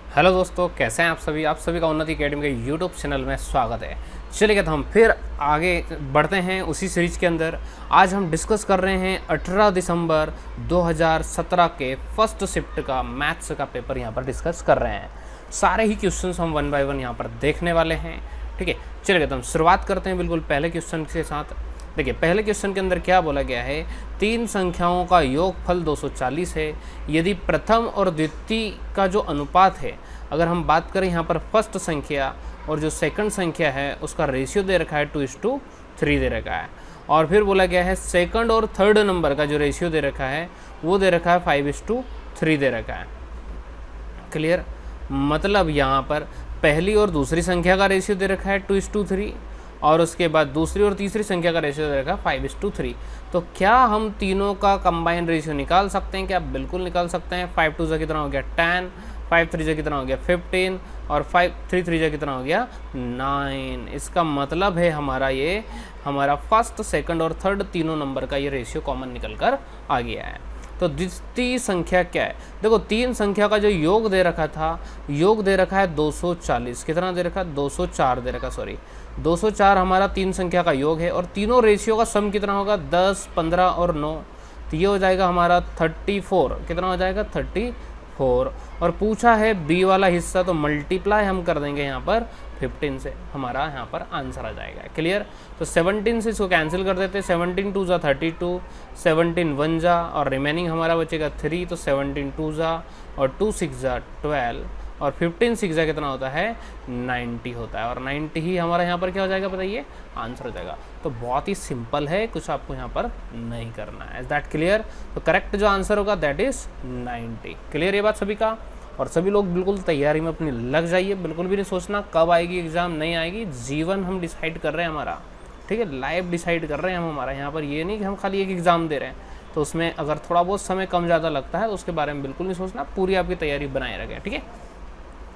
Hello दोस्तों, कैसे हैं आप सभी का उन्नति अकेडमी के यूट्यूब चैनल में स्वागत है। चलिए तो हम फिर आगे बढ़ते हैं उसी सीरीज के अंदर। आज हम डिस्कस कर रहे हैं 18 दिसंबर 2017 के फर्स्ट शिफ्ट का मैथ्स का पेपर यहाँ पर डिस्कस कर रहे हैं। सारे ही क्वेश्चंस हम वन बाय वन यहाँ पर देखने वाले हैं। ठीक है, चलिए तो हम शुरुआत करते हैं बिल्कुल पहले क्वेश्चन के साथ। देखिए, पहले क्वेश्चन के अंदर क्या बोला गया है, तीन संख्याओं का योगफल 240 है यदि प्रथम और द्वितीय का जो अनुपात है, अगर हम बात करें यहाँ पर फर्स्ट संख्या और जो सेकंड संख्या है उसका रेशियो दे रखा है 2:3 दे रखा है। और फिर बोला गया है सेकंड और थर्ड नंबर का जो रेशियो दे रखा है वो दे रखा है 5:3 दे रखा है। क्लियर, मतलब यहाँ पर पहली और दूसरी संख्या का रेशियो दे रखा है 2:3 और उसके बाद दूसरी और तीसरी संख्या का रेशियो दे रखा है 5:3। तो क्या हम तीनों का कंबाइन रेशियो निकाल सकते हैं? क्या बिल्कुल निकाल सकते हैं। 5 2 कितना हो गया 10, 5 3 कितना हो गया 15 और 5 3 3 कितना हो गया 9। इसका मतलब है हमारा फर्स्ट सेकंड और थर्ड तीनों नंबर का ये रेशियो कॉमन निकल कर आ गया है। तो द्वितीय संख्या क्या है? देखो, तीन संख्या का जो योग दे रखा था, योग दे रखा है 240। कितना दे रखा है? 204 दे रखा, सॉरी 204 हमारा तीन संख्या का योग है। और तीनों रेशियो का सम कितना होगा? 10, 15 और 9। तो ये हो जाएगा हमारा 34। कितना हो जाएगा? 34। और पूछा है बी वाला हिस्सा, तो मल्टीप्लाई हम कर देंगे यहाँ पर 15 से, हमारा यहाँ पर आंसर आ जाएगा। क्लियर, तो 17 से इसको कैंसिल कर देते हैं। 17 2 32, 17 1 जा और रिमेनिंग हमारा बचेगा 3। तो 17 2 जा और 2 6 12 और 15 6 कितना होता है 90 होता है। और 90 ही हमारा यहाँ पर क्या हो जाएगा बताइए? आंसर हो जाएगा। तो बहुत ही सिंपल है, कुछ आपको यहाँ पर नहीं करना है। Is that clear? तो करेक्ट जो आंसर होगा दैट इज 90। क्लियर ये बात सभी का? और सभी लोग बिल्कुल तैयारी में अपनी लग जाइए, बिल्कुल भी नहीं सोचना कब आएगी एग्ज़ाम, नहीं आएगी। जीवन हम डिसाइड कर रहे हैं हमारा, ठीक है, लाइफ डिसाइड कर रहे हैं हम हमारा। यहाँ पर ये नहीं कि हम खाली एक एग्ज़ाम दे रहे हैं, तो उसमें अगर थोड़ा बहुत समय कम ज़्यादा लगता है तो उसके बारे में बिल्कुल नहीं सोचना, पूरी आपकी तैयारी बनाए रखें। ठीक है,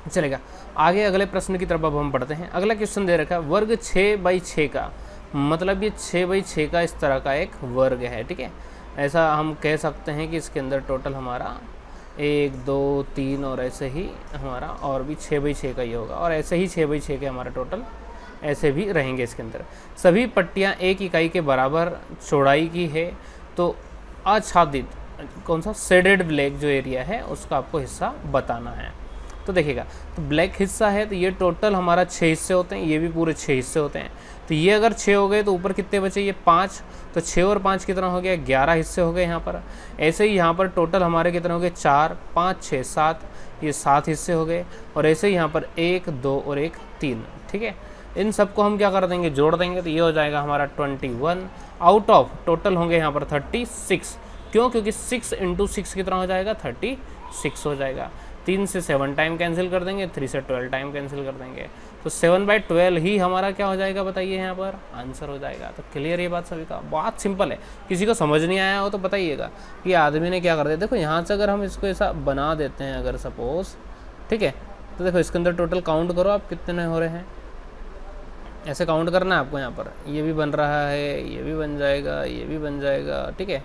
चलेगा आगे अगले प्रश्न की तरफ अब हम बढ़ते हैं। अगला क्वेश्चन दे रखा है वर्ग 6/6 का, मतलब ये 6/6 का इस तरह का एक वर्ग है। ठीक है, ऐसा हम कह सकते हैं कि इसके अंदर टोटल हमारा 1 2 3 और ऐसे ही हमारा और भी 6/6 का ही होगा। और ऐसे ही 6/6 के हमारा टोटल ऐसे भी रहेंगे। इसके अंदर सभी पट्टियाँ 1 इकाई के बराबर चौड़ाई की है। तो आच्छादित कौन सा शेडेड ब्लैक जो एरिया है उसका आपको हिस्सा बताना है। तो देखिएगा, तो ब्लैक हिस्सा है तो ये टोटल हमारा 6 हिस्से होते हैं, ये भी पूरे 6 हिस्से होते हैं। तो ये अगर 6 हो गए तो ऊपर कितने बचे? ये 5। तो 6 और 5 कितना हो गया? 11 हिस्से हो गए यहाँ पर। ऐसे ही यहाँ पर टोटल हमारे कितने हो गए? 4 5 6 7, ये 7 हिस्से हो गए। और ऐसे ही यहाँ पर 1 2 और 1 3। ठीक है, इन सबको हम क्या कर देंगे? जोड़ देंगे। तो ये हो जाएगा हमारा 21 आउट ऑफ टोटल होंगे यहाँ पर 36। क्यों? क्योंकि 6 × 6 कितना हो जाएगा? 36 हो जाएगा। 3 से 7 टाइम कैंसिल कर देंगे, 3 से 12 टाइम कैंसिल कर देंगे। तो 7/12 ही हमारा क्या हो जाएगा बताइए? यहाँ पर आंसर हो जाएगा। तो क्लियर ये बात सभी का? बहुत सिंपल है। किसी को समझ नहीं आया हो तो बताइएगा कि आदमी ने क्या कर दिया। देखो यहाँ से अगर हम इसको ऐसा बना देते हैं अगर सपोज, ठीक है, तो देखो इसके अंदर टोटल काउंट करो आप कितने हो रहे हैं। ऐसे काउंट करना है आपको। यहाँ पर ये भी बन रहा है, ये भी बन जाएगा, ये भी बन जाएगा। ठीक है,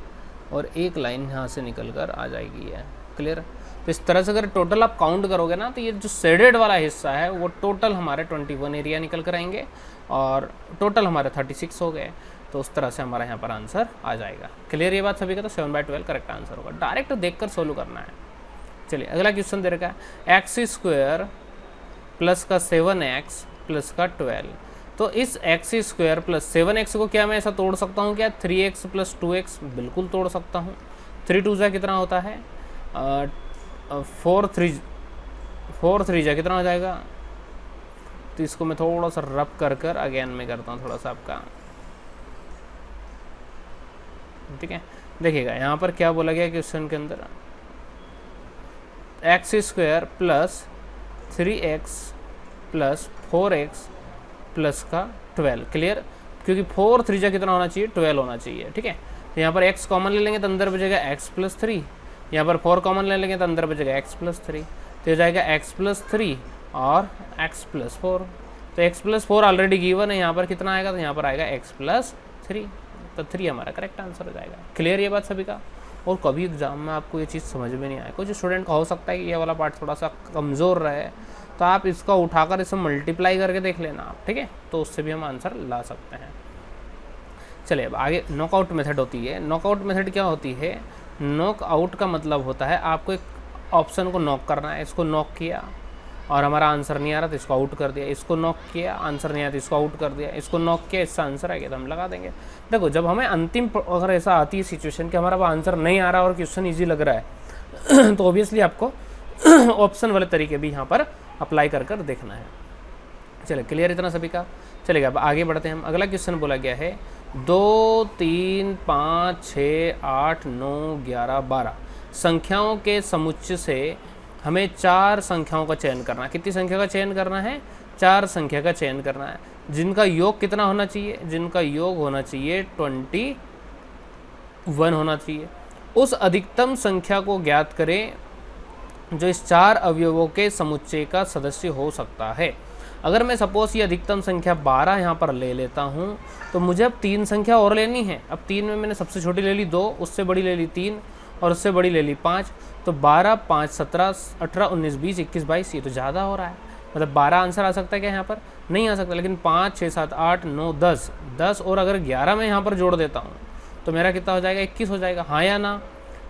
और एक लाइन यहाँ से निकल कर आ जाएगी है। क्लियर? तो इस तरह से अगर टोटल आप काउंट करोगे ना तो ये जो शेडेड वाला हिस्सा है वो टोटल हमारे 21 एरिया निकल कर आएंगे और टोटल हमारे 36 हो गए। तो उस तरह से हमारा यहाँ पर आंसर आ जाएगा। क्लियर ये बात सभी का? तो 7/12 करेक्ट आंसर होगा। डायरेक्ट देखकर सोल्व करना है। चलिए अगला क्वेश्चन दे रखा है x² प्लस का 7x प्लस का 12। तो इस x² प्लस 7x को क्या मैं ऐसा तोड़ सकता हूँ क्या? 3x प्लस 2x बिल्कुल तोड़ सकता हूँ। 3 2 जा कितना होता है? 4 3 जा कितना हो जाएगा? तो इसको मैं थोड़ा सा रब कर अगेन में करता हूँ थोड़ा सा आपका। ठीक है, देखिएगा यहाँ पर क्या बोला गया क्वेश्चन के अंदर, x² plus 3x plus 4x plus का 12। क्लियर? क्योंकि 4 3 जा कितना होना चाहिए? 12 होना चाहिए। ठीक है, तो यहाँ पर x कॉमन ले लेंगे तो अंदर बचेगा x प्लस 3। यहाँ पर 4 कॉमन ले लेंगे तो अंदर बचेगा x प्लस 3। तो हो जाएगा x प्लस 3 और x प्लस 4। तो x प्लस 4 ऑलरेडी गिवन है। यहाँ पर कितना आएगा? तो यहाँ पर आएगा x प्लस 3। तो 3 हमारा करेक्ट आंसर हो जाएगा। क्लियर ये बात सभी का? और कभी एग्ज़ाम में आपको ये चीज़ समझ में नहीं आए, कुछ स्टूडेंट का हो सकता है कि ये वाला पार्ट थोड़ा सा कमज़ोर रहे, तो आप इसका उठाकर इसे मल्टीप्लाई करके देख लेना आप, ठीक है, तो उससे भी हम आंसर ला सकते हैं। चलिए अब आगे नॉकआउट मेथड होती है। नॉकआउट मेथड क्या होती है? नॉकआउट का मतलब होता है आपको एक ऑप्शन को नॉक करना है, इसको नॉक किया और हमारा आंसर नहीं आ रहा तो इसको आउट कर दिया, इसको नॉक किया आंसर नहीं आया तो इसको आउट कर दिया, इसको नॉक किया इसका आंसर आ गया तो हम लगा देंगे। देखो जब हमें अंतिम अगर ऐसा आती है सिचुएशन कि हमारा वो आंसर नहीं आ रहा और क्वेश्चन ईजी लग रहा है तो ऑब्वियसली आपको ऑप्शन वाले तरीके भी यहाँ पर अप्लाई कर कर देखना है। चलिए क्लियर इतना सभी का? चलेगा अब आगे बढ़ते हैं हम। अगला क्वेश्चन बोला गया है 2, 3, 5, 6, 8, 9, 11, 12 संख्याओं के समुच्चय से हमें 4 संख्याओं का चयन करना है। कितनी संख्या का चयन करना है? 4 संख्या का चयन करना है, जिनका योग कितना होना चाहिए? जिनका योग होना चाहिए 21 होना चाहिए। उस अधिकतम संख्या को ज्ञात करें जो इस 4 अवयवों के समुच्चय का सदस्य हो सकता है। अगर मैं सपोज ये अधिकतम संख्या 12 यहाँ पर ले लेता हूँ तो मुझे अब 3 संख्या और लेनी है। अब 3 में मैंने सबसे छोटी ले ली 2, उससे बड़ी ले ली 3 और उससे बड़ी ले ली 5, तो 12, 5, 17, 18, 19, 20, 21, 22 ये तो ज़्यादा हो रहा है। मतलब 12 आंसर आ सकता है क्या यहाँ पर? नहीं आ सकता, लेकिन 5, 6, 7, 8, 9, 10 और अगर 11 में यहाँ पर जोड़ देता हूँ तो मेरा कितना हो जाएगा? 21 हो जाएगा, हाँ या ना?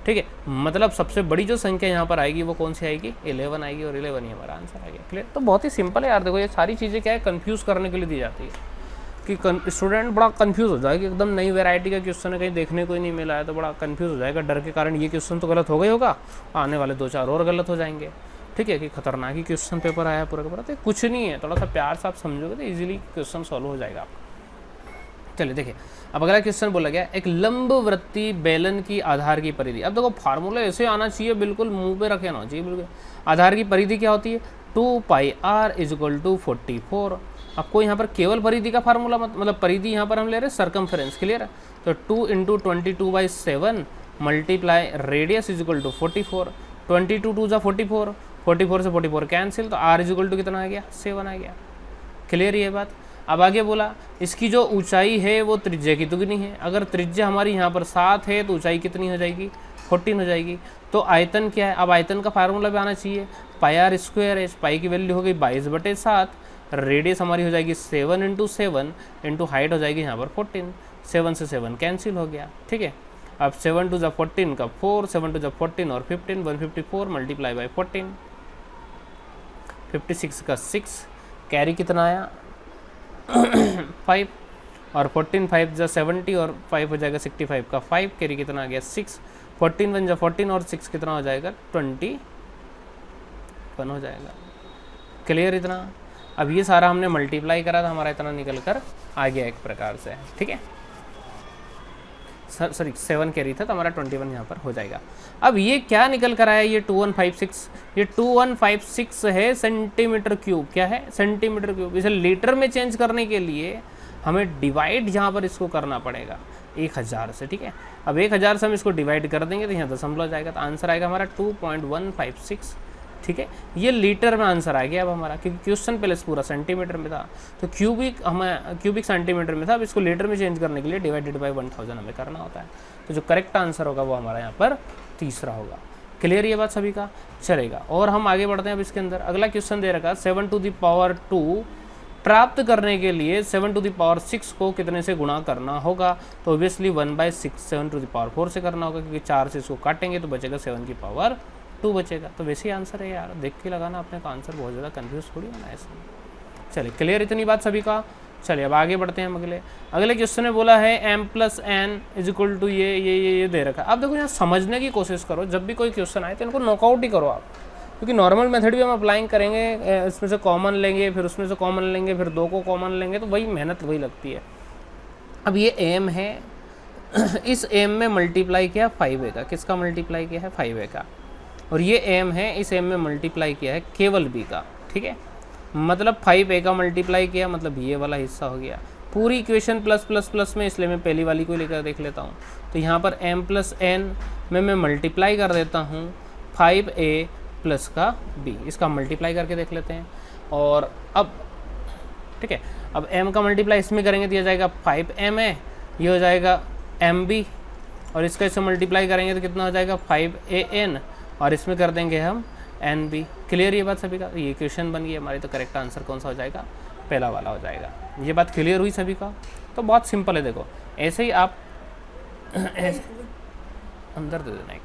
ठीक है, मतलब सबसे बड़ी जो संख्या यहाँ पर आएगी वो कौन सी आएगी? 11 आएगी और 11 ही हमारा आंसर आ गया। क्लियर? तो बहुत ही सिंपल है यार। देखो ये सारी चीज़ें क्या है, कंफ्यूज करने के लिए दी जाती है कि स्टूडेंट बड़ा कंफ्यूज हो जाएगा, एकदम नई वैरायटी का क्वेश्चन है, कहीं देखने को ही नहीं मिला है तो बड़ा कंफ्यूज हो जाएगा। डर के कारण ये क्वेश्चन तो गलत हो गई होगा, आने वाले 2-4 और गलत हो जाएंगे। ठीक है, कि खतरनाक ही क्वेश्चन पेपर आया पूरा का पूरा। तो कुछ नहीं है, थोड़ा सा प्यार से आप समझोगे तो ईजिली क्वेश्चन सॉल्व हो जाएगा आपका। चलिए देखिए अब अगला क्वेश्चन बोला गया एक लंबवृत्तीय बेलन की आधार की परिधि। अब देखो फार्मूला ऐसे आना चाहिए, बिल्कुल मुंह पे रखे ना चाहिए बिल्कुल। आधार की परिधि क्या होती है? 2πr = 44। आपको यहाँ पर केवल परिधि का फार्मूला मतलब परिधि यहाँ पर हम ले रहे हैं सर्कमफ्रेंस। क्लियर है? तो 2 × 22/7 मल्टीप्लाई रेडियस = 44। 22 2 जा 44, 44 से 44 कैंसिल, तो r = कितना आ गया? 7 आ गया। क्लियर ये बात? अब आगे बोला इसकी जो ऊंचाई है वो त्रिज्या की दुगनी है। अगर त्रिज्या हमारी यहाँ पर 7 है तो ऊंचाई कितनी हो जाएगी? 14 हो जाएगी। तो आयतन क्या है? अब आयतन का फार्मूला भी आना चाहिए, πr²। पाई की वैल्यू हो गई 22/7, रेडियस हमारी हो जाएगी 7 × 7 इंटू हाइट हो जाएगी यहाँ पर 14। 7 से 7 कैंसिल हो गया। ठीक है, अब 7 2 = 14 का 4, 7 2 = 14 और 15, 154 मल्टीप्लाई बाई 14, 56 का 6, कैरी कितना आया? 5 और 14 5 × 70 और 5 हो जाएगा 65 का 5, कैरी कितना आ गया? 6, 14 1 × 14 और 6 कितना हो जाएगा? 21 हो जाएगा। क्लियर इतना? अब ये सारा हमने मल्टीप्लाई करा था, हमारा इतना निकल कर आ गया एक प्रकार से। ठीक है, सॉरी 7 कैरी था तो हमारा 21 यहाँ पर हो जाएगा। अब ये क्या निकल कर आया? ये 2156, ये 2156 है सेंटीमीटर क्यूब। क्या है? Centimetre cube. इसे लीटर में चेंज करने के लिए हमें डिवाइड यहाँ पर इसको करना पड़ेगा 1000 से। ठीक है, अब 1000 से हम इसको डिवाइड कर देंगे तो यहाँ दशमलव हो जाएगा, तो आंसर आएगा हमारा 2.156। ठीक है, ये लीटर में आंसर आ गया अब हमारा, क्योंकि क्वेश्चन पहले पूरा सेंटीमीटर में था तो क्यूबिक सेंटीमीटर में था। अब इसको लीटर में चेंज करने के लिए डिवाइडेड बाय 1000 हमें करना होता है। तो जो करेक्ट आंसर होगा वो हमारा यहाँ पर तीसरा होगा। क्लियर ये बात सभी का? चलेगा और हम आगे बढ़ते हैं। अब इसके अंदर अगला क्वेश्चन दे रखा 7⁴ प्राप्त करने के लिए 7⁶ को कितने से गुणा करना होगा? तो ऑब्वियसली 1/6 7⁴ से करना होगा, क्योंकि 4 से इसको काटेंगे तो बचेगा 7⁴ बचेगा। तो वैसे ही आंसर है यार, देख के लगाना अपने का आंसर, बहुत ज़्यादा कंफ्यूज थोड़ी होना है इसमें। चलिए क्लियर इतनी बात सभी का? चलिए अब आगे बढ़ते हैं हम अगले क्वेश्चन में बोला है m+n = ये दे रखा है। अब देखो यहाँ समझने की कोशिश करो, जब भी कोई क्वेश्चन आए तो इनको नॉकआउट ही करो आप, क्योंकि नॉर्मल मेथड भी हम अप्लाइंग करेंगे, इसमें से कॉमन लेंगे, फिर उसमें से कॉमन लेंगे, फिर 2 को कॉमन लेंगे, तो वही मेहनत वही लगती है। अब ये m है, इस m में मल्टीप्लाई किया 5a का, किसका मल्टीप्लाई किया है? 5a का। और ये m है, इस m में मल्टीप्लाई किया है केवल b का। ठीक है, मतलब 5a का मल्टीप्लाई किया, मतलब ये वाला हिस्सा हो गया। पूरी इक्वेशन प्लस प्लस प्लस में, इसलिए मैं पहली वाली को लेकर देख लेता हूँ। तो यहाँ पर m+n में मैं मल्टीप्लाई कर देता हूँ 5a प्लस का b, इसका मल्टीप्लाई करके देख लेते हैं। और अब ठीक है, अब m का मल्टीप्लाई इसमें करेंगे तो यह जाएगा 5ma, ये हो जाएगा mb, और इसका इससे मल्टीप्लाई करेंगे तो कितना हो जाएगा 5an, और इसमें कर देंगे हम nb। क्लियर ये बात सभी का? ये क्वेश्चन बन गई हमारी, तो करेक्ट आंसर कौन सा हो जाएगा? पहला वाला हो जाएगा। ये बात क्लियर हुई सभी का? तो बहुत सिंपल है, देखो ऐसे ही आप अंदर दे देना एक,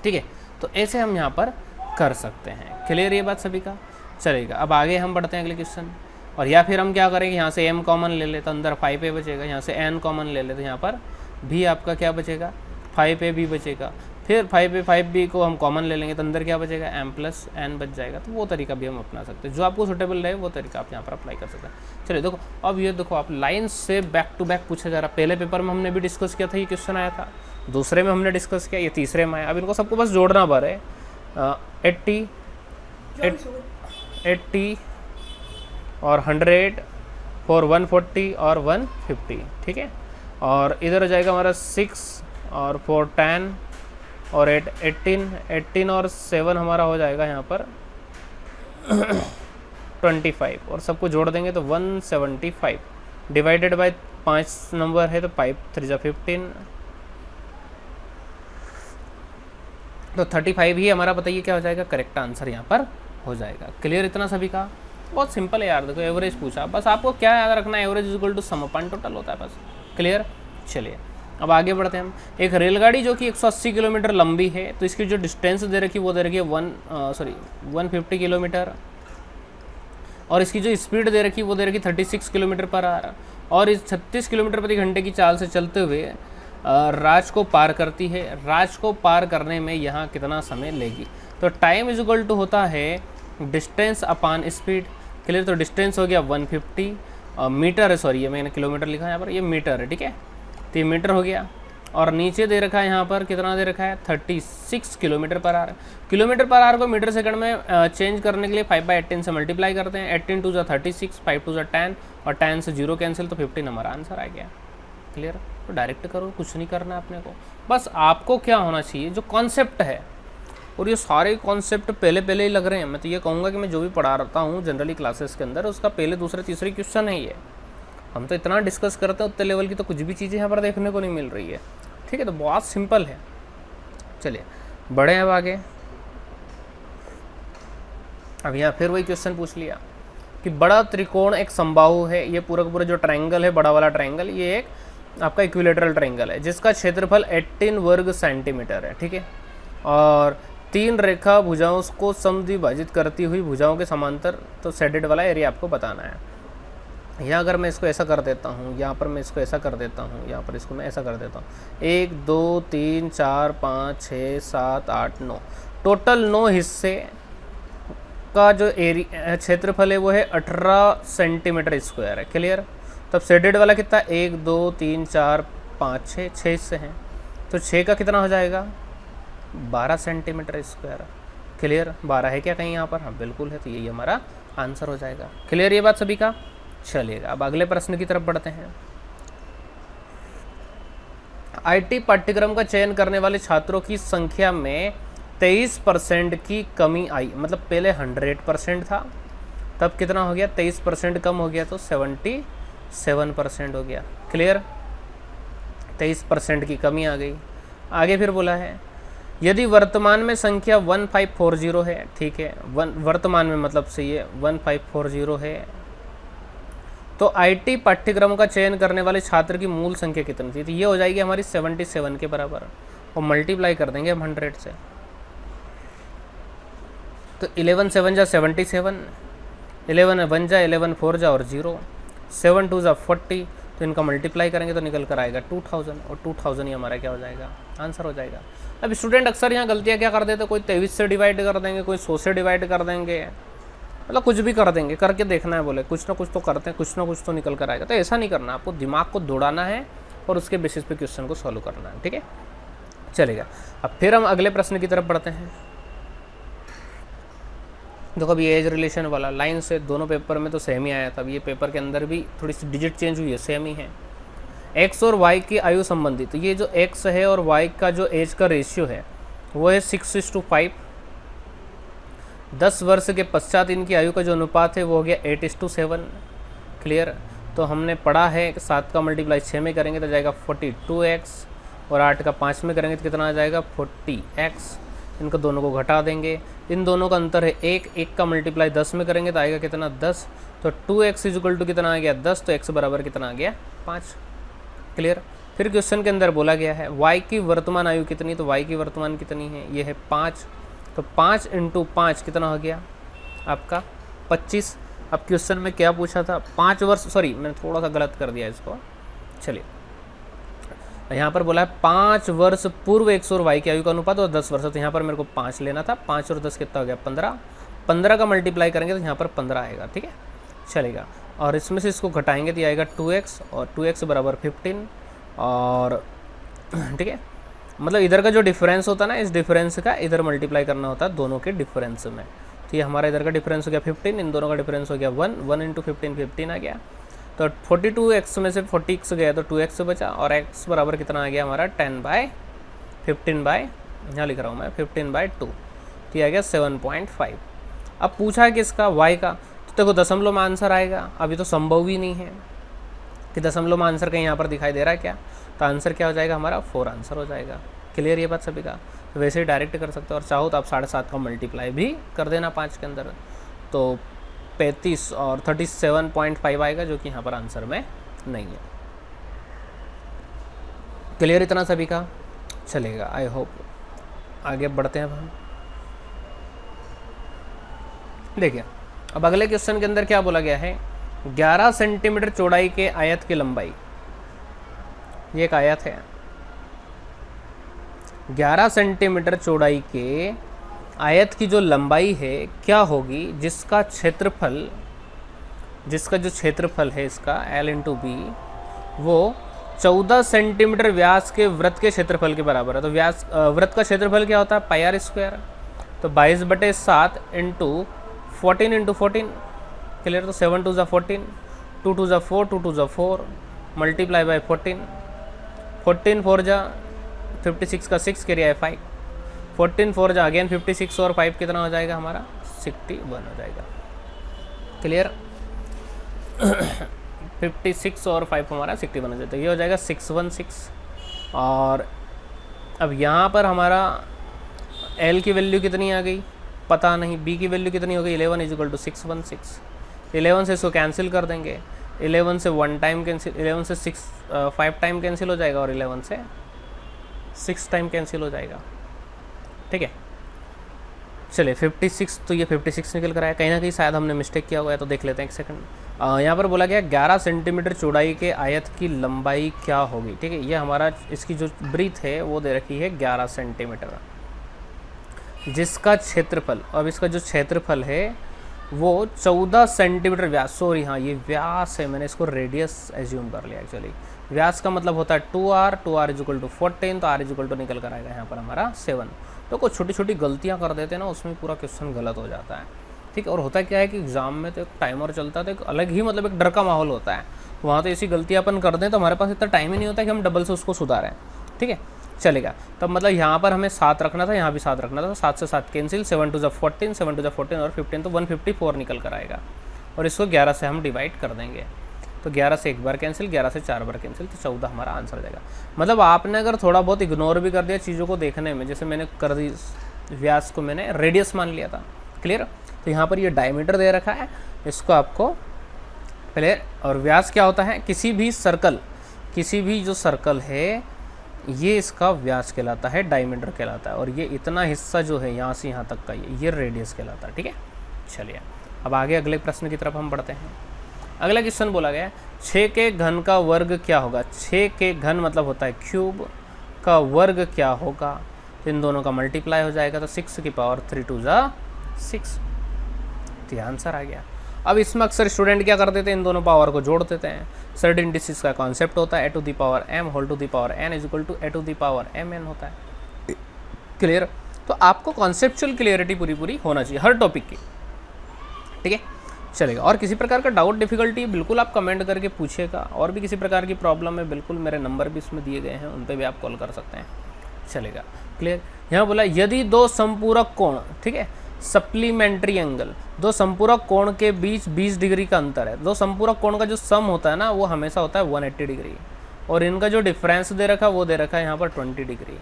ठीक है। तो ऐसे हम यहाँ पर कर सकते हैं। क्लियर ये बात सभी का? चलेगा। अब आगे हम बढ़ते हैं अगले क्वेश्चन, और या फिर हम क्या करेंगे, यहाँ से m कॉमन ले ले तो अंदर 5a बचेगा, यहाँ से n कॉमन ले ले तो यहाँ पर भी आपका क्या बचेगा, 5ab बचेगा। फिर 5a 5b को हम कॉमन ले लेंगे तो अंदर क्या बचेगा, m प्लस n बच जाएगा। तो वो तरीका भी हम अपना सकते हैं, जो आपको सूटेबल रहे वो तरीका आप यहाँ पर अप्लाई कर सकते हैं। चलिए देखो, अब ये देखो आप लाइन से बैक टू बैक पूछा जा रहा। पहले पेपर में हमने भी डिस्कस किया था, ये क्वेश्चन आया था, दूसरे में हमने डिस्कस किया, ये तीसरे में आया। अब इनको सबको बस जोड़ना भर है। 80 और 100 और 140 और 150, ठीक है। और इधर हो जाएगा हमारा 6 और 4 10 और 8 18 और 7 हमारा हो जाएगा यहाँ पर 25, और सबको जोड़ देंगे तो 175 डिवाइडेड बाय 5 नंबर है तो 5 3 15, तो 35 ही हमारा, बताइए क्या हो जाएगा, करेक्ट आंसर यहाँ पर हो जाएगा। क्लियर इतना सभी का? बहुत सिंपल है यार। देखो एवरेज पूछा, बस आपको क्या याद रखना है, average equal to sum upon total होता है बस। क्लियर? चलिए अब आगे बढ़ते हैं हम। एक रेलगाड़ी जो कि 180 किलोमीटर लंबी है, तो इसकी जो डिस्टेंस दे रखी है वो दे रखी है 150 किलोमीटर, और इसकी जो स्पीड दे रखी है वो दे रखी 36 किलोमीटर पर आवर, और इस 36 किलोमीटर प्रति घंटे की चाल से चलते हुए राज को पार करती है। राज को पार करने में यहाँ कितना समय लेगी? तो टाइम इज इक्वल टू होता है डिस्टेंस अपान स्पीड। क्लियर? तो डिस्टेंस हो गया 150 मीटर है, सॉरी ये मैंने किलोमीटर लिखा है यहाँ पर, ये मीटर है, ठीक है। तो ये मीटर हो गया, और नीचे दे रखा है यहाँ पर कितना दे रखा है, 36 kilometre per hour. Kilometre per hour को मीटर सेकंड में चेंज करने के लिए 5/18 से मल्टीप्लाई करते हैं। 18 2 36, 5 2 10, और 10 से 0 कैंसिल, तो 15 हमारा आंसर आ गया। क्लियर? तो डायरेक्ट करो, कुछ नहीं करना अपने को, बस आपको क्या होना चाहिए, जो कॉन्सेप्ट है, और ये सारे कॉन्सेप्ट पहले पहले ही लग रहे हैं। मैं तो ये कहूँगा कि मैं जो भी पढ़ा रहा हूँ जनरली क्लासेस के अंदर, उसका पहले दूसरे तीसरे क्वेश्चन है ये। हम तो इतना डिस्कस करते हैं, उतने लेवल की तो कुछ भी चीज़ें यहाँ पर देखने को नहीं मिल रही है, ठीक है। तो बहुत सिंपल है। चलिए बढ़े अब आगे। अब यहाँ फिर वही क्वेश्चन पूछ लिया कि बड़ा त्रिकोण एक समबाहु है, ये पूरा का पूरा जो ट्रायंगल है, बड़ा वाला ट्रायंगल, ये एक आपका इक्विलेटरल ट्रायंगल है, जिसका क्षेत्रफल 18 वर्ग सेंटीमीटर है, ठीक है। और 3 रेखा भुजाओं को समद्विभाजित करती हुई भुजाओं के समांतर, तो शेडेड वाला एरिया आपको बताना है। यहाँ अगर मैं इसको ऐसा कर देता हूँ, यहाँ पर मैं इसको ऐसा कर देता हूँ, यहाँ पर इसको मैं ऐसा कर देता हूँ, 1 2 3 4 5 6 7 8 9, टोटल 9 हिस्से का जो एरिया क्षेत्रफल है वो है 18 सेंटीमीटर स्क्वायर है। क्लियर? तब शेडेड वाला कितना, 1 2 3 4 5 6 हिस्से हैं, तो 6 का कितना हो जाएगा, 12 सेंटीमीटर स्क्वायर। क्लियर? 12 है क्या कहीं यहाँ पर? हाँ बिल्कुल है, तो यही हमारा आंसर हो जाएगा। क्लियर ये बात सभी का? चलिएगा अब अगले प्रश्न की तरफ बढ़ते हैं। आईटी पाठ्यक्रम का चयन करने वाले छात्रों की संख्या में 23% की कमी आई। मतलब पहले 100% था, तब कितना हो गया, 23% कम हो गया, तो 77% हो गया। क्लियर? 23% की कमी आ गई। आगे फिर बोला है यदि वर्तमान में संख्या 1540 है, ठीक है, वर्तमान में मतलब से ये 1540 है, तो आईटी पाठ्यक्रम का चयन करने वाले छात्र की मूल संख्या कितनी थी? तो ये हो जाएगी हमारी 77 के बराबर, और मल्टीप्लाई कर देंगे हम 100 से। तो 11 7 जा 77, 11 1 जा 11 4 जा और 0, 7 2 जा 40, तो इनका मल्टीप्लाई करेंगे तो निकल कर आएगा 2000, और 2000 ही हमारा क्या हो जाएगा, आंसर हो जाएगा। अब स्टूडेंट अक्सर यहाँ गलतियाँ क्या कर देते, कोई 23 से डिवाइड कर देंगे, कोई 100 से डिवाइड कर देंगे, मतलब कुछ भी कर देंगे, करके देखना है, बोले कुछ ना कुछ तो करते हैं, कुछ ना कुछ तो निकल कर आएगा। तो ऐसा नहीं करना, आपको दिमाग को दौड़ाना है और उसके बेसिस पे क्वेश्चन को सॉल्व करना है, ठीक है। चलेगा, अब फिर हम अगले प्रश्न की तरफ बढ़ते हैं। देखो अभी एज रिलेशन वाला लाइन से दोनों पेपर में तो सेम ही आया था, अब ये पेपर के अंदर भी थोड़ी सी डिजिट चेंज हुई है, सेम ही है। एक्स और वाई की आयु संबंधी, तो ये जो एक्स है और वाई का जो एज का रेशियो है वो है 6:5। 10 वर्ष के पश्चात इनकी आयु का जो अनुपात है वो हो गया 8:7। क्लियर? तो तो हमने पढ़ा है कि 7 का मल्टीप्लाई 6 में करेंगे तो जाएगा 42x, और 8 का 5 में करेंगे तो कितना आ जाएगा 40x। इनको दोनों को घटा देंगे, इन दोनों का अंतर है 1 का मल्टीप्लाई 10 में करेंगे तो आएगा कितना 10, तो 2x इक्वल टू कितना आ गया 10, तो x बराबर कितना आ गया 5। क्लियर। फिर क्वेश्चन के अंदर बोला गया है y की वर्तमान आयु कितनी, तो y की वर्तमान कितनी है, ये है 5, तो 5 × 5 कितना हो गया आपका 25। अब क्वेश्चन में क्या पूछा था 5 वर्ष, सॉरी मैंने थोड़ा सा गलत कर दिया इसको, चलिए यहाँ पर बोला है 5 वर्ष पूर्व x और y की आयु का अनुपात और 10 वर्ष, तो यहाँ पर मेरे को 5 लेना था, 5 और 10 कितना हो गया 15, 15 का मल्टीप्लाई करेंगे तो यहाँ पर 15 आएगा, ठीक है चलेगा। और इसमें से इसको घटाएंगे तो आएगा 2x, और 2x बराबर 15, और ठीक है मतलब इधर का जो डिफरेंस होता है ना, इस डिफरेंस का इधर मल्टीप्लाई करना होता है दोनों के डिफरेंस में, तो ये हमारा इधर का डिफरेंस हो गया 15, इन दोनों का डिफरेंस हो गया 1, 1 × 15 15 आ गया, तो 42x में से 40x गया तो 2x बचा, और x बराबर कितना आ गया हमारा 10/15 यहाँ लिख रहा हूँ मैं 15/2, तो ये आ गया 7.5। अब पूछा है कि इसका y का, तो देखो दशमलव में आंसर आएगा, अभी तो संभव ही नहीं है कि दशमलव में आंसर कहीं यहाँ पर दिखाई दे रहा है क्या, तो आंसर क्या हो जाएगा हमारा 4 आंसर हो जाएगा। क्लियर ये बात सभी का, तो वैसे ही डायरेक्ट कर सकते हो, और चाहो तो आप 7.5 का मल्टीप्लाई भी कर देना 5 के अंदर, तो 35 और 37.5 आएगा, जो कि यहाँ पर आंसर में नहीं है। क्लियर इतना सभी का, चलेगा आई होप। आगे बढ़ते हैं अब हम, देखिए अब अगले क्वेश्चन के अंदर क्या बोला गया है 11 सेंटीमीटर चौड़ाई के आयत की लंबाई, ये एक आयत है, 11 सेंटीमीटर चौड़ाई के आयत की जो लंबाई है क्या होगी, जिसका जो क्षेत्रफल है इसका L × B वो 14 सेंटीमीटर व्यास के वृत्त के क्षेत्रफल के बराबर है। तो व्यास वृत्त का क्षेत्रफल क्या होता है πr², तो 22/7 × 14 × 14, क्लियर, तो 7 2 14, 2 2 4, 2 2 4 मल्टीप्लाई बाय 14, 14 4 56 का 6 कैरी है 5, 14 4 अगेन 56 और 5 कितना हो जाएगा हमारा 61 हो जाएगा। क्लियर 56 और 5 हमारा 61 हो जाता है, ये हो जाएगा 616। और अब यहाँ पर हमारा L की वैल्यू कितनी आ गई पता नहीं, B की वैल्यू कितनी हो गई 11 = 616। 11 से इसको कैंसिल कर देंगे, 11 से 1 टाइम कैंसिल, 11 से 5 टाइम कैंसिल हो जाएगा, और 11 से 6 टाइम कैंसिल हो जाएगा, ठीक है। चलिए 56, तो ये 56 निकल कर आया, कहीं ना कहीं शायद हमने मिस्टेक किया हुआ है, तो देख लेते हैं एक सेकंड। यहाँ पर बोला गया 11 सेंटीमीटर चौड़ाई के आयत की लंबाई क्या होगी, ठीक है। ये हमारा इसकी जो ब्रीथ है वो दे रखी है 11 सेंटीमीटर, जिसका क्षेत्रफल, अब इसका जो क्षेत्रफल है वो 14 सेंटीमीटर व्यास, सॉरी हाँ ये व्यास है, मैंने इसको रेडियस एज्यूम कर लिया एक्चुअली। व्यास का मतलब होता है 2r, 2r = 14, तो r निकल कर आएगा यहाँ पर हमारा 7। तो कुछ छोटी छोटी गलतियाँ कर देते हैं ना, उसमें पूरा क्वेश्चन गलत हो जाता है, ठीक है। और होता क्या है कि एग्जाम में तो एक टाइमर चलता है, तो एक अलग ही मतलब एक डर का माहौल होता है, वहाँ तो ऐसी गलतियाँ अपन कर दें तो हमारे पास इतना टाइम ही नहीं होता कि हम डबल से उसको सुधारें, ठीक है। चलेगा, तब मतलब यहाँ पर हमें 7 रखना था, यहाँ भी 7 रखना था, 7 से 7 कैंसिल, 7 2 14, 7 2 14 और 15, तो 154 निकल कर आएगा, और इसको 11 से हम डिवाइड कर देंगे, तो 11 से 1 बार कैंसिल, 11 से 4 बार कैंसिल, तो 14 हमारा आंसर हो जाएगा। मतलब आपने अगर थोड़ा बहुत इग्नोर भी कर दिया चीज़ों को देखने में, जैसे मैंने कर दी व्यास को मैंने रेडियस मान लिया था, क्लियर। तो यहाँ पर ये डायमीटर दे रखा है, इसको आपको क्लियर। और व्यास क्या होता है, किसी भी सर्कल, किसी भी जो सर्कल है ये इसका व्यास कहलाता है, डायमीटर कहलाता है, और ये इतना हिस्सा जो है यहाँ से यहाँ तक का ये रेडियस कहलाता है, ठीक है। चलिए अब आगे अगले प्रश्न की तरफ हम बढ़ते हैं। अगला क्वेश्चन बोला गया 6 के घन का वर्ग क्या होगा। 6 के घन मतलब होता है क्यूब, का वर्ग क्या होगा, तो इन दोनों का मल्टीप्लाई हो जाएगा, तो 6 की पावर 3 2 6, तो आंसर आ गया। अब इसमें अक्सर स्टूडेंट क्या कर देते हैं, इन दोनों पावर को जोड़ देते हैं। सर्टेन इंडिसेस का कॉन्सेप्ट होता है a⁴m whole to the power n = a⁴mn होता है, क्लियर। तो आपको कॉन्सेप्चुअल क्लियरिटी पूरी होना चाहिए हर टॉपिक की, ठीक है। चलेगा, और किसी प्रकार का डाउट डिफिकल्टी बिल्कुल आप कमेंट करके पूछिएगा, और भी किसी प्रकार की प्रॉब्लम है बिल्कुल मेरे नंबर भी इसमें दिए गए हैं, उन पर भी आप कॉल कर सकते हैं, चलेगा, क्लियर। यहाँ बोला यदि दो समपूरक कोण, ठीक है, सप्लीमेंट्री एंगल, दो संपूरक कोण के बीच 20 डिग्री का अंतर है। दो संपूरक कोण का जो सम होता है ना वो हमेशा होता है 180 डिग्री, और इनका जो डिफरेंस दे रखा है वो दे रखा है यहाँ पर 20 डिग्री।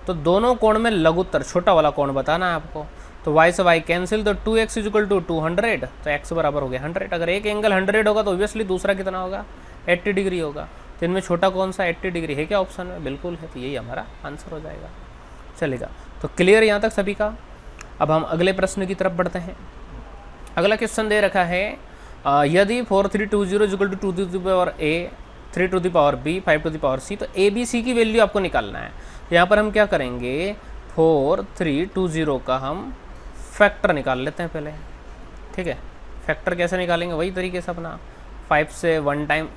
तो दोनों कोण में लघुत्तर छोटा वाला कोण बताना है आपको। तो y से y कैंसिल, तो 2x इक्वल टू 200, तो x बराबर हो गया 100। अगर एक एंगल 100 होगा तो ऑब्वियसली दूसरा कितना होगा, 80 डिग्री होगा। तो इनमें छोटा कौन सा 80 डिग्री है क्या ऑप्शन में? बिल्कुल है, तो यही हमारा आंसर हो जाएगा। चलेगा, तो क्लियर यहाँ तक सभी का। अब हम अगले प्रश्न की तरफ बढ़ते हैं। अगला क्वेश्चन दे रखा है यदि 4320 equal to 2 to the power a, 3 to the power b, 5 to the power c, तो a b c की वैल्यू आपको निकालना है। यहाँ पर हम क्या करेंगे, 4320 का हम फैक्टर निकाल लेते हैं पहले, ठीक है। फैक्टर कैसे निकालेंगे, वही तरीके से अपना 5 से 1 टाइम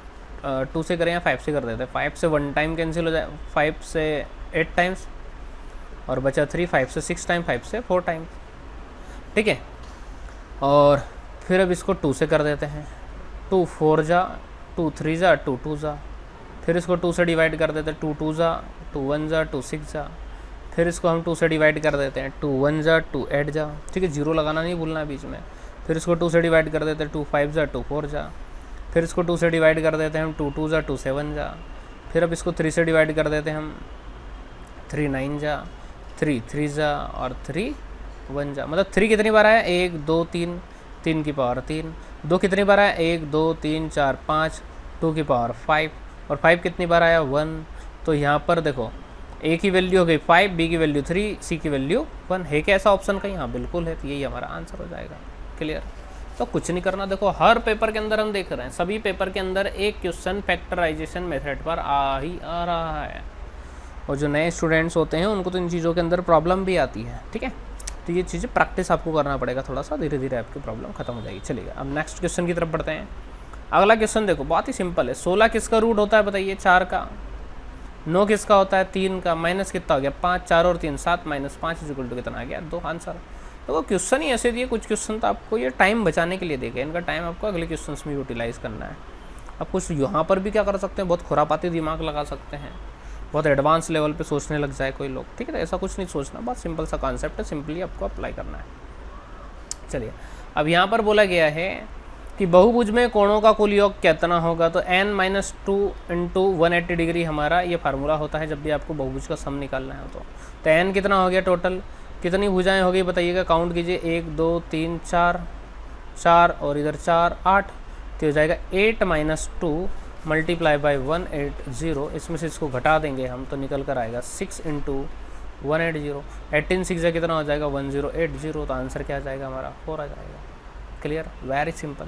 2 से करें या 5 से कर देते हैं। 5 से 1 टाइम कैंसिल हो जाए, 5 से 8 टाइम्स, और बचा 3, 5 से 6 टाइम, 5 से 4 टाइम, ठीक है। और फिर अब इसको 2 से कर देते हैं, 2 4 जा, 2 3 जा, 2 2 जा। फिर इसको 2 से डिवाइड कर देते हैं, 2 2 जा, 2 1 जा, 2 6 जा। फिर इसको हम 2 से डिवाइड कर देते हैं, 2 1 जा, 2 8 जा, ठीक है। जीरो लगाना नहीं भूलना है बीच में। फिर इसको 2 से डिवाइड कर देते हैं, 2 5 जा, 2 4 जा। फिर इसको 2 से डिवाइड कर देते हैं हम, 2 2 जा, 2 7 जा। फिर अब इसको 3 से डिवाइड कर देते हैं हम, 3 9 जा, 3 3 जा, और 3 1 जा। मतलब 3 कितनी बार आया, 1 2 3, 3 की पावर 3। 2 कितनी बार आया, 1 2 3 4 5, 2 की पावर 5। और 5 कितनी बार आया, 1। तो यहाँ पर देखो a की वैल्यू हो गई 5, b की वैल्यू 3, c की वैल्यू 1 है। क्या ऐसा ऑप्शन कहीं? हाँ बिल्कुल है, तो यही हमारा आंसर हो जाएगा। क्लियर, तो कुछ नहीं करना। देखो हर पेपर के अंदर हम देख रहे हैं, सभी पेपर के अंदर एक क्वेश्चन फैक्टराइजेशन मेथड पर आ ही आ रहा है, और जो नए स्टूडेंट्स होते हैं उनको तो इन चीज़ों के अंदर प्रॉब्लम भी आती है, ठीक है। तो ये चीज़ें प्रैक्टिस आपको करना पड़ेगा थोड़ा सा, धीरे धीरे आपकी प्रॉब्लम खत्म हो जाएगी। चलिए अब नेक्स्ट क्वेश्चन की तरफ बढ़ते हैं। अगला क्वेश्चन देखो बहुत ही सिंपल है। 16 किसका रूट होता है बताइए? 4 का। 9 किसका होता है? 3 का। माइनस कितना हो गया? 5। 4 और 3 7, माइनस 5 इक्वल टू कितना आ गया? 2। आंसर। तो वो क्वेश्चन ही ऐसे दिए, कुछ क्वेश्चन तो आपको ये टाइम बचाने के लिए देगा, इनका टाइम आपको अगले क्वेश्चन में यूटिलाइज करना है। अब कुछ यहाँ पर भी क्या कर सकते हैं, बहुत खुरापाती दिमाग लगा सकते हैं, बहुत एडवांस लेवल पे सोचने लग जाए कोई लोग, ठीक है। तो ऐसा कुछ नहीं सोचना, बहुत सिंपल सा कॉन्सेप्ट है, सिंपली आपको अप्लाई करना है। चलिए अब यहाँ पर बोला गया है कि बहुभुज में कोणों का कुल योग कितना होगा? तो n-2 इंटू 180 डिग्री हमारा ये फार्मूला होता है जब भी आपको बहुभुज का सम निकालना है। तो n कितना हो गया टोटल? कितनी भुजाएं हो गई बताइएगा, काउंट कीजिए। 1 2 3 4, 4 और इधर 4 8, तो हो जाएगा 8 - 2 मल्टीप्लाई बाई 180। इसमें से इसको घटा देंगे हम तो निकल कर आएगा 6 इंटू 180। 18 6 कितना हो जाएगा? 1080। तो आंसर क्या आ जाएगा हमारा? 4 आ जाएगा। Clear, very simple.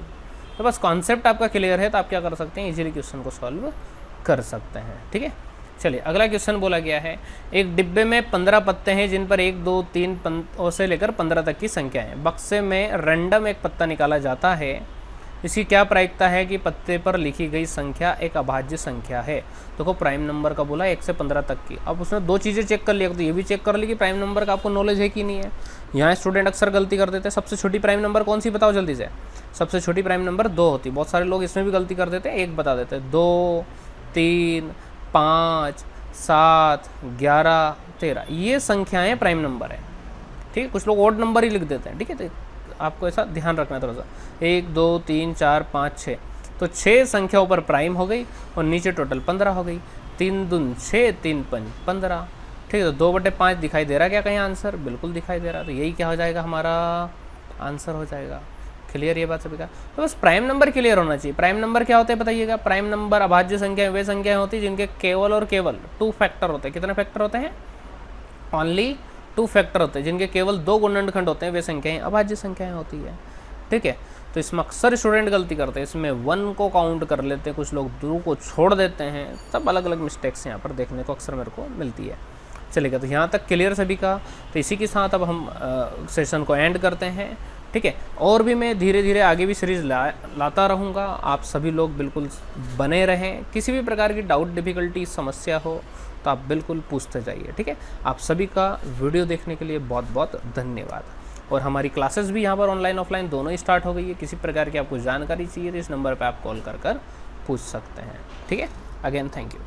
तो बस कॉन्सेप्ट आपका क्लियर है तो आप क्या कर सकते हैं, इजीली क्वेश्चन को सॉल्व कर सकते हैं, ठीक है। चलिए अगला क्वेश्चन बोला गया है, एक डिब्बे में 15 पत्ते हैं जिन पर 1 2 3 से लेकर 15 तक की संख्या है। बक्से में रैंडम एक पत्ता निकाला जाता है, इसकी क्या प्रायिकता है कि पत्ते पर लिखी गई संख्या एक अभाज्य संख्या है? देखो प्राइम नंबर का बोला 1 से 15 तक की। अब उसने दो चीज़ें चेक कर लिया, तो ये भी चेक कर ली कि प्राइम नंबर का आपको नॉलेज है कि नहीं है। यहाँ स्टूडेंट अक्सर गलती कर देते हैं। सबसे छोटी प्राइम नंबर कौन सी बताओ जल्दी से? सबसे छोटी प्राइम नंबर 2 होती है। बहुत सारे लोग इसमें भी गलती कर देते हैं, 1 बता देते हैं। 2 3 5 7 11 13 ये संख्याएँ प्राइम नंबर है, ठीक है। कुछ लोग ऑड नंबर ही लिख देते हैं, ठीक है। तो आपको ऐसा ध्यान रखना है थोड़ा सा। 1 2 3 4 5 6, तो 6 संख्या ऊपर प्राइम हो गई और नीचे टोटल 15 हो गई। 3 दून 6, 3 5 15, ठीक है। तो 2/5 दिखाई दे रहा है क्या कहीं आंसर? बिल्कुल दिखाई दे रहा है। तो यही क्या हो जाएगा हमारा आंसर हो जाएगा। क्लियर ये बात सभी का? तो बस प्राइम नंबर क्लियर होना चाहिए। प्राइम नंबर क्या होते हैं बताइएगा? प्राइम नंबर अभाज्य संख्या वे संख्याएं होती हैं जिनके केवल और केवल 2 फैक्टर होते हैं। कितने फैक्टर होते हैं? ओनली 2 फैक्टर होते हैं। जिनके केवल 2 गुणनखंड होते हैं वे संख्याएं अभाज्य संख्याएं होती है, ठीक है। तो इसमें अक्सर स्टूडेंट गलती करते हैं, इसमें 1 को काउंट कर लेते हैं, कुछ लोग 2 को छोड़ देते हैं। सब अलग अलग मिस्टेक्स यहाँ पर देखने को अक्सर मेरे को मिलती है। चलेगा, तो यहाँ तक क्लियर सभी का। तो इसी के साथ अब हम सेशन को एंड करते हैं, ठीक है। और भी मैं धीरे धीरे आगे भी सीरीज़ लाता रहूँगा। आप सभी लोग बिल्कुल बने रहें। किसी भी प्रकार की डाउट, डिफ़िकल्टी, समस्या हो तो आप बिल्कुल पूछते जाइए, ठीक है। आप सभी का वीडियो देखने के लिए बहुत बहुत धन्यवाद। और हमारी क्लासेस भी यहाँ पर ऑनलाइन ऑफलाइन दोनों ही स्टार्ट हो गई है। किसी प्रकार की आपको जानकारी चाहिए तो इस नंबर पर आप कॉल कर पूछ सकते हैं, ठीक है। Again thank you.